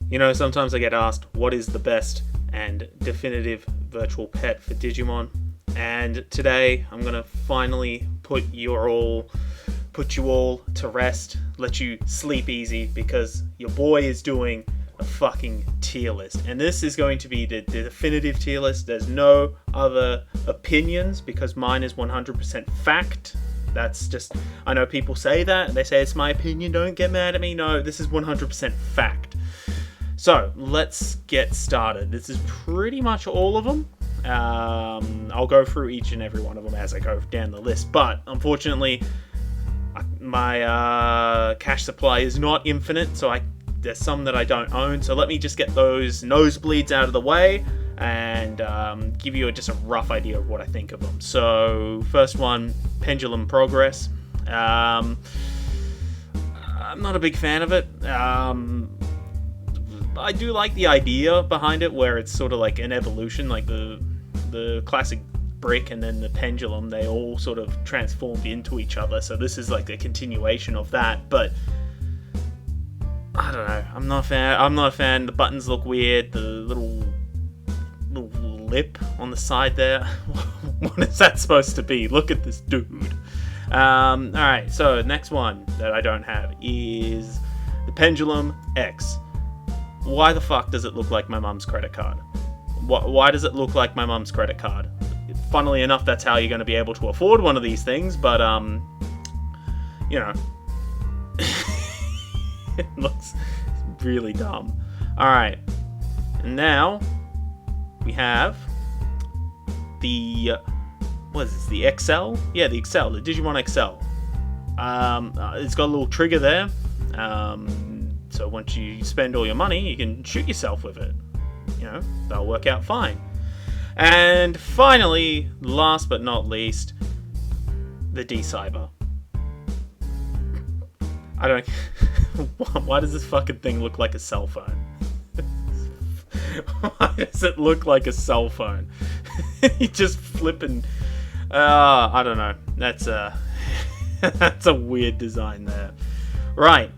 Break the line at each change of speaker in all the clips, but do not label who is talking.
You know, sometimes I get asked what is the best and definitive virtual pet for Digimon, and today I'm gonna finally put you all to rest, let you sleep easy, because your boy is doing a fucking tier list, and this is going to be the definitive tier list. There's no other opinions because mine is 100% fact. That's just, I know people say that, they say it's my opinion, don't get mad at me. No, this is 100% fact. So, let's get started. This is pretty much all of them. I'll go through each and every one of them as I go down the list, but unfortunately, my cash supply is not infinite, so there's some that I don't own. So let me just get those nosebleeds out of the way and give you just a rough idea of what I think of them. So, first one, Pendulum Progress. I'm not a big fan of it. I do like the idea behind it, where it's sort of like an evolution, like the classic brick and then the pendulum, they all sort of transformed into each other. So this is like a continuation of that, but I don't know. I'm not a fan. The buttons look weird. The little lip on the side there. What is that supposed to be? Look at this dude. Alright, so next one that I don't have is the Pendulum X. Why the fuck does it look like my mum's credit card? Why does it look like my mum's credit card? Funnily enough, that's how you're going to be able to afford one of these things, but, you know, it looks really dumb. Alright, and now we have the, what is this, the XL? Yeah, the XL, the Digimon XL. It's got a little trigger there, so once you spend all your money, you can shoot yourself with it. You know, that'll work out fine. And finally, last but not least, the D-Cyber. I don't... Why does this fucking thing look like a cell phone? Why does it look like a cell phone? You just flipping... I don't know. That's a weird design there. Right.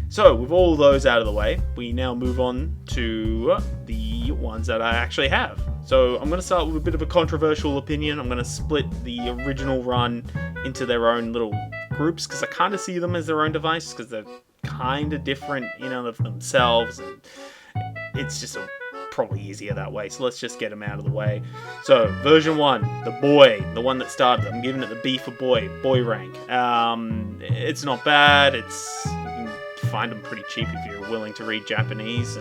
So, with all those out of the way, we now move on to the ones that I actually have. So, I'm going to start with a bit of a controversial opinion. I'm going to split the original run into their own little groups, because I kind of see them as their own device, because they're kind of different, you know, of themselves, and it's just probably easier that way. So, let's just get them out of the way. So, version 1, the boy, the one that started. I'm giving it the B for boy rank. It's not bad. Find them pretty cheap if you're willing to read Japanese.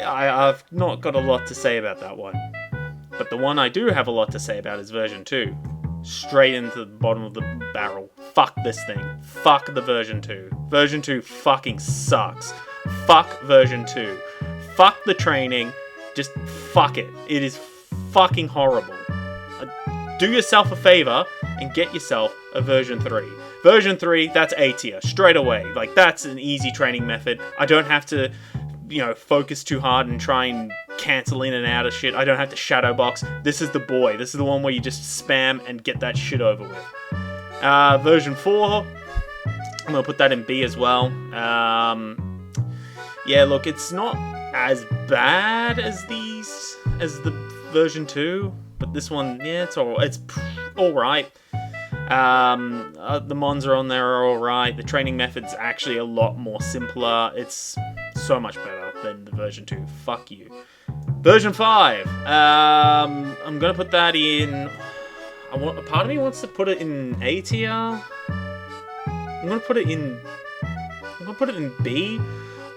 I've not got a lot to say about that one, but the one I do have a lot to say about is version 2. Straight into the bottom of the barrel. Fuck this thing. Fuck the version 2. Version 2 fucking sucks. Fuck version 2. Fuck the training. Just fuck it. It is fucking horrible. Do yourself a favor and get yourself a version 3. Version 3, that's A tier, straight away. Like, that's an easy training method. I don't have to, you know, focus too hard and try and cancel in and out of shit. I don't have to shadow box. This is the boy. This is the one where you just spam and get that shit over with. Version 4, I'm going to put that in B as well. Yeah, look, it's not as bad as the version 2, but this one, yeah, it's alright. The mons are on there are alright. The training method's actually a lot more simpler. It's so much better than the version 2. Fuck you. Version 5. I'm gonna put that in... a part of me wants to put it in A tier. I'm gonna put it in B.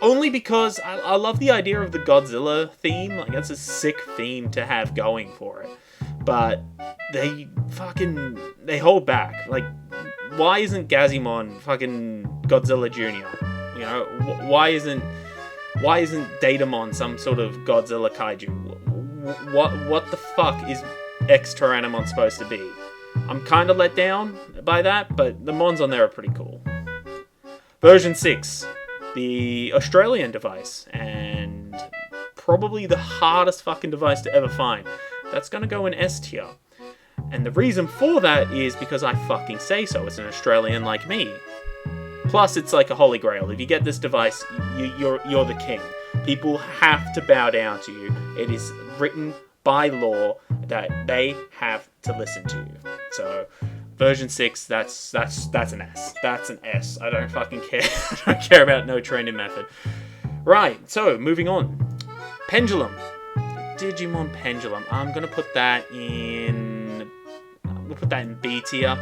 Only because I love the idea of the Godzilla theme. Like, that's a sick theme to have going for it. But they hold back. Like, why isn't Gazimon fucking Godzilla Jr.? You know, why isn't Datamon some sort of Godzilla kaiju? What the fuck is X-Tyrannomon supposed to be? I'm kind of let down by that, but the mons on there are pretty cool. Version 6, the Australian device, and probably the hardest fucking device to ever find. That's gonna go in S tier. And the reason for that is because I fucking say so. It's an Australian like me. Plus, it's like a holy grail. If you get this device, you're the king. People have to bow down to you. It is written by law that they have to listen to you. So, version 6, that's an S. That's an S. I don't fucking care. I don't care about no training method. Right, so, moving on. Pendulum. Digimon Pendulum. I'm gonna put that in B tier.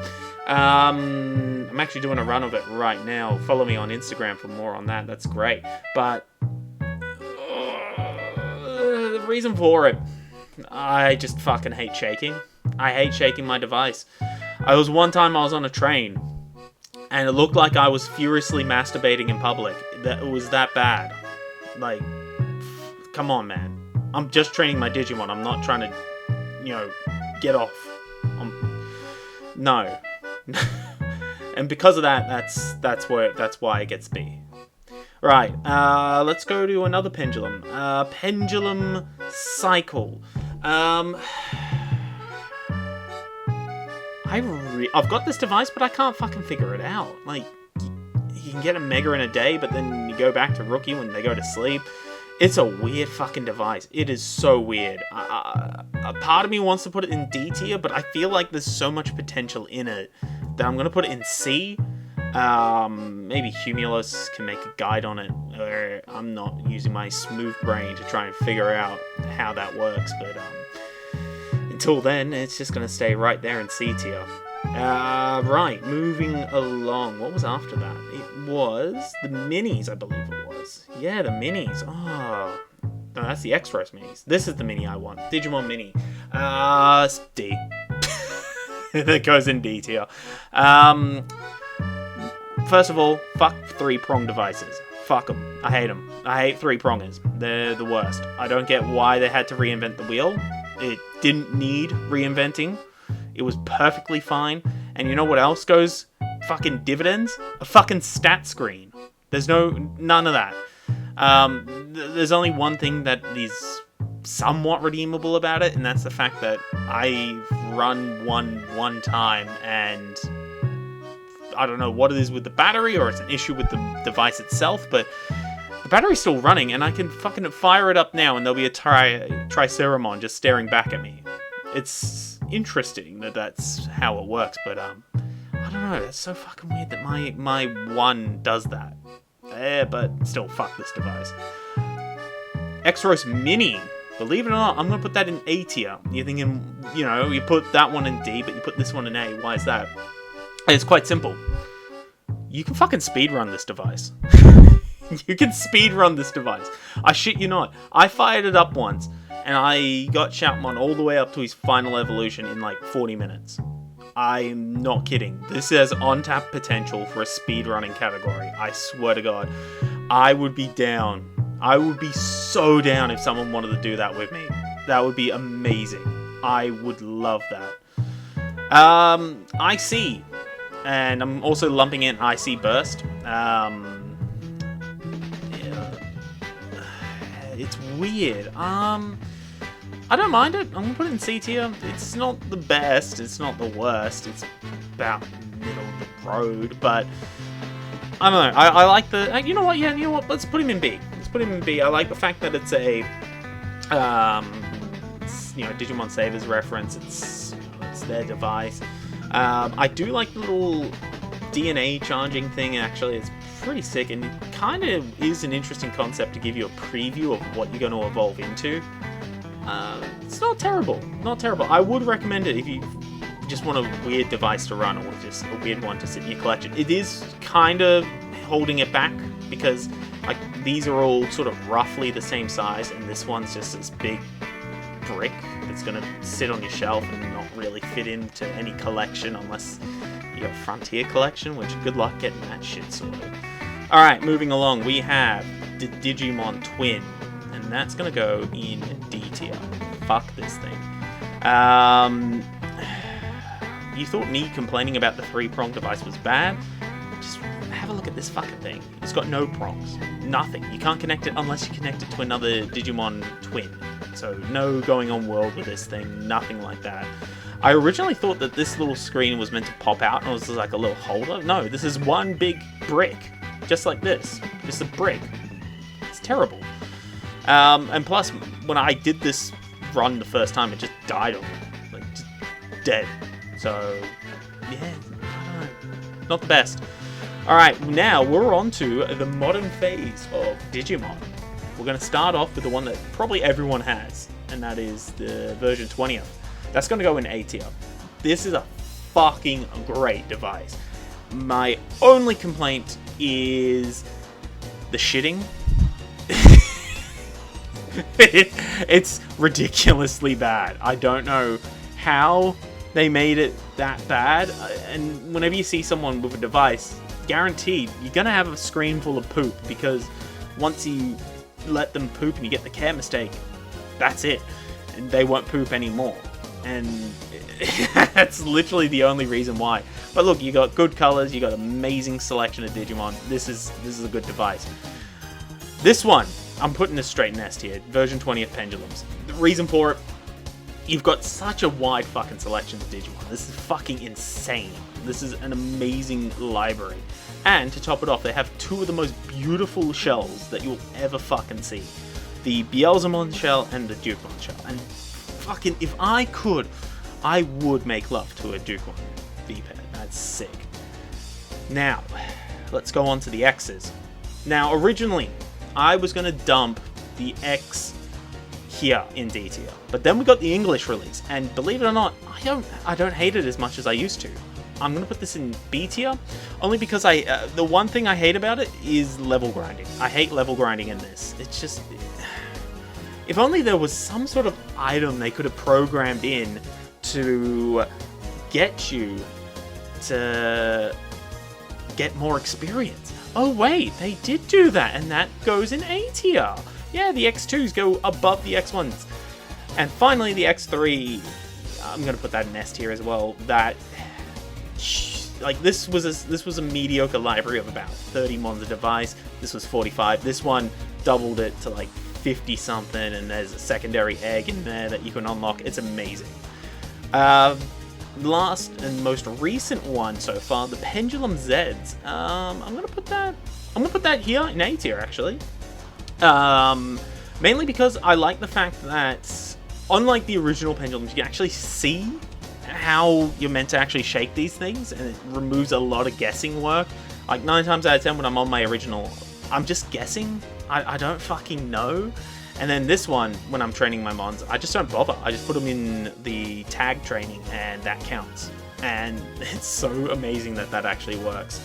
I'm actually doing a run of it right now. Follow me on Instagram for more on that. That's great. But the reason for it, I just fucking hate shaking. I hate shaking my device. One time I was on a train, and it looked like I was furiously masturbating in public. It was that bad. Like, come on, man. I'm just training my Digimon. I'm not trying to, get off. No. And because of that, that's why it gets B. Right, let's go to another Pendulum. Pendulum Cycle. I've got this device, but I can't fucking figure it out. Like, you can get a Mega in a day, but then you go back to Rookie when they go to sleep. It's a weird fucking device. It is so weird. A part of me wants to put it in D tier, but I feel like there's so much potential in it that I'm going to put it in C. Maybe Humulus can make a guide on it. Or I'm not using my smooth brain to try and figure out how that works. But until then, it's just going to stay right there in C tier. Right, moving along. What was after that? It was the minis, I believe it was. Yeah, the minis. Oh, no, that's the X-Rose minis. This is the mini I want. Digimon Mini. D. That goes in D tier. First of all, fuck 3-prong devices. Fuck them. I hate them. I hate 3-prongers. They're the worst. I don't get why they had to reinvent the wheel. It didn't need reinventing. It was perfectly fine. And you know what else goes fucking dividends? A fucking stat screen. There's none of that. There's only one thing that is somewhat redeemable about it, and that's the fact that I've run one time, and I don't know what it is with the battery, or it's an issue with the device itself, but the battery's still running, and I can fucking fire it up now, and there'll be a Triceramon just staring back at me. It's interesting that that's how it works, but I don't know, that's so fucking weird that my one does that. But still, fuck this device. X-Rose Mini. Believe it or not, I'm going to put that in A tier. You're thinking, you put that one in D, but you put this one in A. Why is that? It's quite simple. You can fucking speedrun this device. You can speedrun this device. I shit you not. I fired it up once, and I got Shoutmon all the way up to his final evolution in like 40 minutes. I'm not kidding. This has on-tap potential for a speedrunning category. I swear to God. I would be down. I would be so down if someone wanted to do that with me. That would be amazing. I would love that. IC. And I'm also lumping in IC Burst. Yeah. It's weird. I don't mind it. I'm going to put it in C tier. It's not the best. It's not the worst. It's about middle of the road. But I don't know. I like the... You know what? Yeah, you know what? Let's put him in B. Let's put him in B. I like the fact that it's a... Digimon Savers reference. It's their device. I do like the little DNA charging thing. Actually, it's pretty sick. And it kind of is an interesting concept to give you a preview of what you're going to evolve into. It's not terrible. Not terrible. I would recommend it if you just want a weird device to run, or just a weird one to sit in your collection. It is kind of holding it back because like these are all sort of roughly the same size, and this one's just this big brick that's going to sit on your shelf and not really fit into any collection unless you have a Frontier collection, which good luck getting that shit sorted. Alright, moving along, we have the Digimon Twin. And that's going to go in D tier. Fuck this thing. You thought me complaining about the 3-prong device was bad? Just have a look at this fucking thing. It's got no prongs. Nothing. You can't connect it unless you connect it to another Digimon Twin. So no going on world with this thing. Nothing like that. I originally thought that this little screen was meant to pop out and it was like a little holder. No, this is one big brick, just like this. Just a brick. It's terrible. And plus, when I did this run the first time, it just died on me. Like, just dead. So, yeah, I don't know. Not the best. Alright, now we're on to the modern phase of Digimon. We're going to start off with the one that probably everyone has, and that is the version 20th. That's going to go in A tier. This is a fucking great device. My only complaint is the shitting. It's ridiculously bad. I don't know how they made it that bad, and whenever you see someone with a device, guaranteed you're gonna have a screen full of poop, because once you let them poop and you get the care mistake, that's it, and they won't poop anymore. And that's literally the only reason why. But look, you got good colors, you got amazing selection of Digimon. This is a good device. This one, I'm putting this straight in S tier, version 20th Pendulums. The reason for it, you've got such a wide fucking selection of Digimon. This is fucking insane. This is an amazing library. And to top it off, they have two of the most beautiful shells that you'll ever fucking see. The Beelzemon shell and the Dukemon shell. And fucking, if I could, I would make love to a Dukemon V-pair. That's sick. Now, let's go on to the X's. Now, originally, I was going to dump the X here in D tier, but then we got the English release, and believe it or not, I don't hate it as much as I used to. I'm going to put this in B tier, only because the one thing I hate about it is level grinding. I hate level grinding in this. It's just, if only there was some sort of item they could have programmed in to get you to get more experience. Oh wait, they did do that, and that goes in A tier. Yeah, the X2s go above the X1s. And finally, the X3, I'm going to put that in S tier as well. That, like, this was a mediocre library of about 30 mons a device. This was 45. This one doubled it to like 50 something, and there's a secondary egg in there that you can unlock. It's amazing. Last and most recent one so far, the Pendulum Zs. I'm gonna put that here in A tier actually. Mainly because I like the fact that, unlike the original Pendulums, you can actually see how you're meant to actually shake these things, and it removes a lot of guessing work. Like 9 times out of 10 when I'm on my original, I'm just guessing. I don't fucking know. And then this one, when I'm training my mons, I just don't bother. I just put them in the tag training, and that counts. And it's so amazing that that actually works.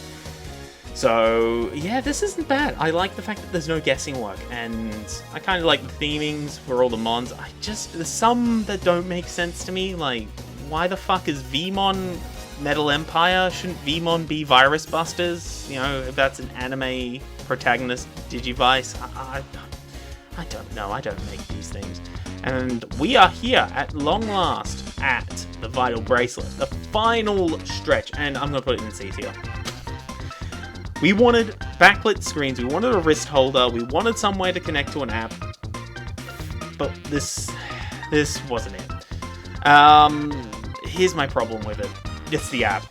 So, yeah, this isn't bad. I like the fact that there's no guessing work, and I kind of like the themings for all the mons. There's some that don't make sense to me, like, why the fuck is Vmon Metal Empire? Shouldn't Vmon be Virus Busters? You know, if that's an anime protagonist Digivice. I don't know, I don't make these things. And we are here at long last at the Vital Bracelet, the final stretch, and I'm going to put it in C tier. We wanted backlit screens, we wanted a wrist holder, we wanted somewhere to connect to an app, but this wasn't it. Here's my problem with it. It's the app.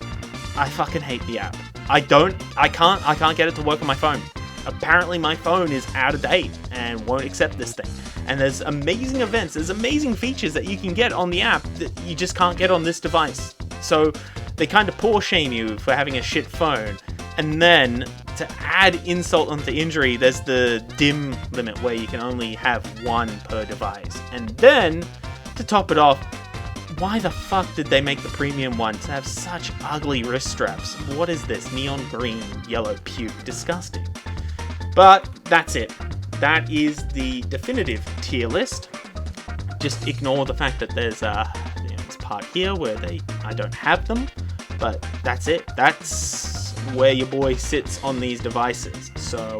I fucking hate the app. I can't get it to work on my phone. Apparently my phone is out of date and won't accept this thing. And there's amazing events, there's amazing features that you can get on the app that you just can't get on this device. So they kind of poor shame you for having a shit phone. And then to add insult onto injury, there's the dim limit where you can only have one per device. And then to top it off, why the fuck did they make the premium one to have such ugly wrist straps? What is this? Neon green, yellow puke. Disgusting. But that's it. That is the definitive tier list. Just ignore the fact that there's this part here where I don't have them, but that's it. That's where your boy sits on these devices. So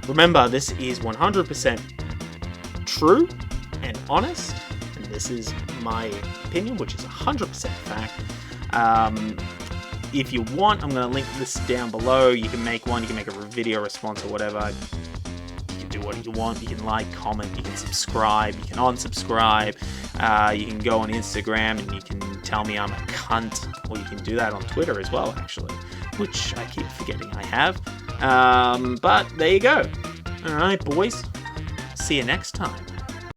remember, this is 100% true and honest, and this is my opinion, which is 100% fact. If you want, I'm going to link this down below. You can make one, you can make a video response or whatever. can do what you want. You can like, comment, you can subscribe, you can unsubscribe. You can go on Instagram and you can tell me I'm a cunt, or you can do that on Twitter as well, actually, which I keep forgetting I have. But there you go. All right, boys. See you next time.